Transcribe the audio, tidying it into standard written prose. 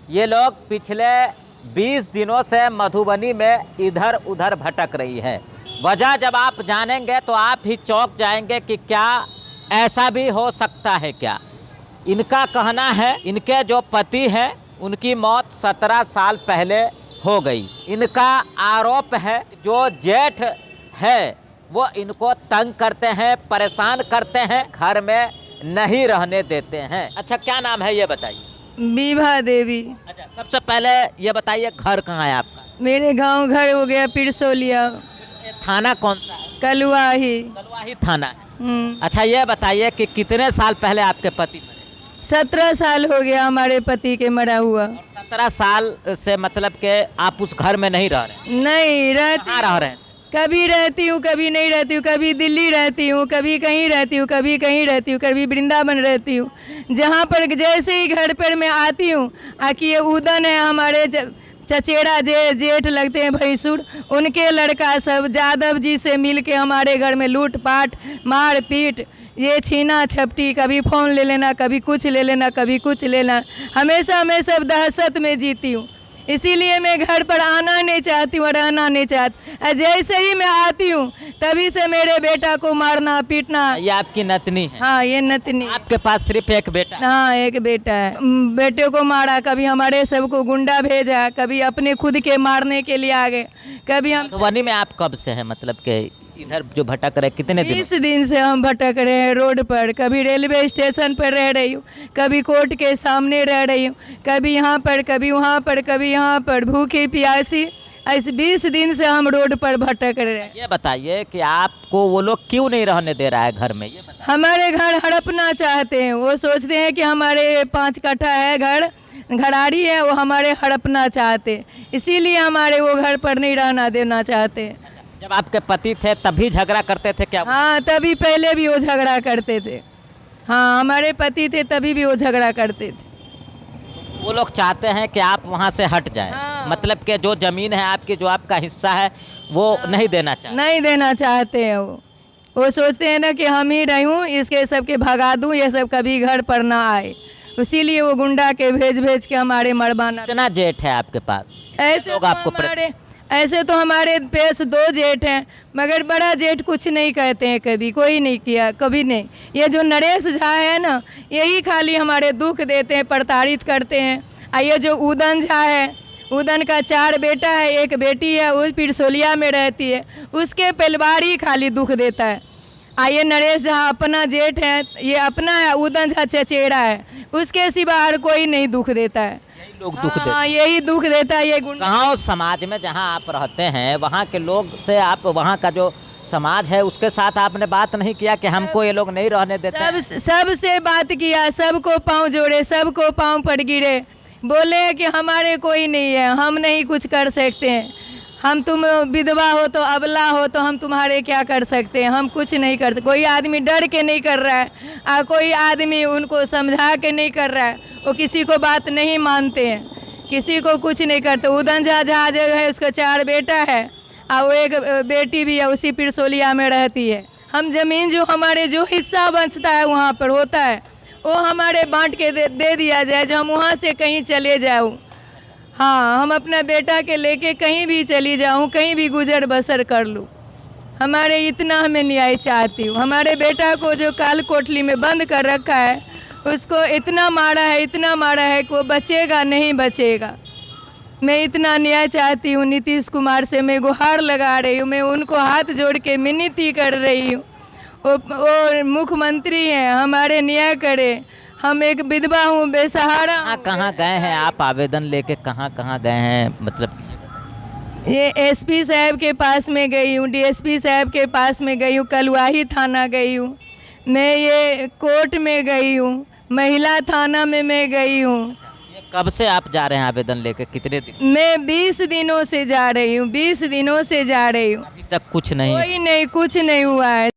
ये लोग पिछले 20 दिनों से मधुबनी में इधर उधर भटक रही है। वजह जब आप जानेंगे तो आप ही चौंक जाएंगे कि क्या ऐसा भी हो सकता है क्या। इनका कहना है इनके जो पति हैं उनकी मौत 17 साल पहले हो गई। इनका आरोप है जो जेठ है वो इनको तंग करते हैं, परेशान करते हैं, घर में नहीं रहने देते हैं। अच्छा, क्या नाम है ये बताइए? विभा देवी। अच्छा, सबसे पहले ये बताइए घर कहाँ है आपका? मेरे गांव घर हो गया पिरसोलिया। ये थाना कौन सा है? कलुआही। कलुआही थाना है। अच्छा, ये बताइए कि कितने साल पहले आपके पति मरे? 17 साल हो गया हमारे पति के मरा हुआ। और 17 साल से मतलब कि आप उस घर में नहीं रह रहे? नहीं रहती। कहाँ रह रहे हैं? कभी रहती हूँ, कभी नहीं रहती हूँ, कभी दिल्ली रहती हूँ, कभी कहीं रहती हूँ, कभी कहीं रहती हूँ, कभी वृंदावन रहती हूँ। जहाँ पर जैसे ही घर पर मैं आती हूँ आकि ये उदन है हमारे चचेरा जेठ लगते हैं भैंसुर, उनके लड़का सब यादव जी से मिल के हमारे घर में लूट पाट मार पीट ये छीना झपटी, कभी फ़ोन ले लेना, कभी कुछ ले लेना, कभी कुछ लेना। हमेशा मैं सब दहशत में जीती हूँ, इसीलिए मैं घर पर आना नहीं चाहती हूँ, रहना नहीं चाहती। जैसे ही मैं आती हूँ तभी से मेरे बेटा को मारना पीटना। ये आपकी नतनी है? हाँ, ये नतनी। आपके पास सिर्फ एक बेटा? हाँ, एक बेटा है। बेटे को मारा, कभी हमारे सबको गुंडा भेजा, कभी अपने खुद के मारने के लिए आ गए, कभी हम। मधुबनी में आप कब से हैं, मतलब कि इधर जो भटक रहे कितने दिन? 20 दिन से हम भटक रहे हैं रोड पर। कभी रेलवे स्टेशन पर रह रही हूँ, कभी कोर्ट के सामने रह रही हूँ, कभी यहाँ पर, कभी वहाँ पर, कभी यहाँ पर, भूखी प्यासी। ऐसे 20 दिन से हम रोड पर भटक रहे हैं। ये बताइए कि आपको वो लोग क्यों नहीं रहने दे रहा है घर में, ये बताइए। हमारे घर हड़पना चाहते हैं। वो सोचते हैं कि हमारे 5 कट्ठा है घर, घराड़ी है, वो हमारे हड़पना चाहते, इसीलिए हमारे वो घर पर नहीं रहना देना चाहते। जब आपके पति थे तभी झगड़ा करते थे क्या? हाँ, तभी पहले भी वो झगड़ा करते थे। हाँ, हमारे पति थे तभी भी वो झगड़ा करते थे। वो लोग चाहते हैं कि आप वहाँ से हट जाएं। हाँ। मतलब कि जो ज़मीन है आपकी, जो आपका हिस्सा है वो नहीं देना चाहते? नहीं देना चाहते हैं वो सोचते हैं ना कि हम ही रहूँ, इसके सबके भगा दूँ, ये सब कभी घर पर ना आए, इसीलिए वो गुंडा के भेज के हमारे मरवाना। कितना जेठ है आपके पास? ऐसे लोग तो आपको ऐसे तो हमारे पेश 2 जेठ हैं, मगर बड़ा जेठ कुछ नहीं कहते हैं, कभी कोई नहीं किया, कभी नहीं। ये जो नरेश झा है ना, यही खाली हमारे दुख देते हैं, प्रताड़ित करते हैं। और ये जो उदन झा है, उदन का 4 बेटा है, 1 बेटी है, वो पिरसोलिया में रहती है, उसके परिवार ही खाली दुख देता है। ये नरेश झा अपना जेठ है, ये अपना है, उदन झा चचेरा है, उसके सिवा हर कोई नहीं दुख देता है। लोग दुख देते? हाँ, यही दुख देता है ये गुंडा। गाँव समाज में जहाँ आप रहते हैं वहाँ के लोग से, आप वहाँ का जो समाज है उसके साथ आपने बात नहीं किया कि हमको ये लोग नहीं रहने देते? सबसे बात किया, सबको पाँव जोड़े, सबको पाँव पर गिरे, बोले कि हमारे कोई नहीं है, हम नहीं कुछ कर सकते हैं, हम तुम विधवा हो तो अबला हो तो हम तुम्हारे क्या कर सकते हैं, हम कुछ नहीं कर सकते। कोई आदमी डर के नहीं कर रहा है और कोई आदमी उनको समझा के नहीं कर रहा है, वो किसी को बात नहीं मानते हैं, किसी को कुछ नहीं करते। उदन झा जो है उसका 4 बेटा है और वो 1 बेटी भी है, उसी पिरसोलिया में रहती है। हम ज़मीन जो हमारे जो हिस्सा बचता है वहाँ पर होता है वो हमारे बांट के दे दिया जाए, जो हम वहाँ से कहीं चले जाऊँ। हाँ, हम अपना बेटा के लेके कहीं भी चली जाऊँ, कहीं भी गुजर बसर कर लूँ। हमारे इतना हमें न्याय चाहती हूँ। हमारे बेटा को जो काल कोठली में बंद कर रखा है उसको इतना मारा है कि वो बचेगा नहीं बचेगा। मैं इतना न्याय चाहती हूँ। नीतीश कुमार से मैं गुहार लगा रही हूँ, मैं उनको हाथ जोड़ के मिन्नती कर रही हूँ, वो मुख्यमंत्री हैं, हमारे न्याय करे। हम एक विधवा हूँ, बेसहारा। कहाँ गए हैं आप आवेदन लेके, कहाँ गए हैं, मतलब? ये एसपी साहब के पास में गई हूँ, डीएसपी साहब के पास में गई हूँ, कलुआही थाना गई हूँ, मैं ये कोर्ट में गई हूँ, महिला थाना में मैं गई हूँ। कब से आप जा रहे हैं आवेदन लेके, कितने दिन? मैं 20 दिनों से जा रही हूँ, 20 दिनों से जा रही हूँ। अभी तक कुछ नहीं? कोई नहीं, कुछ नहीं हुआ है।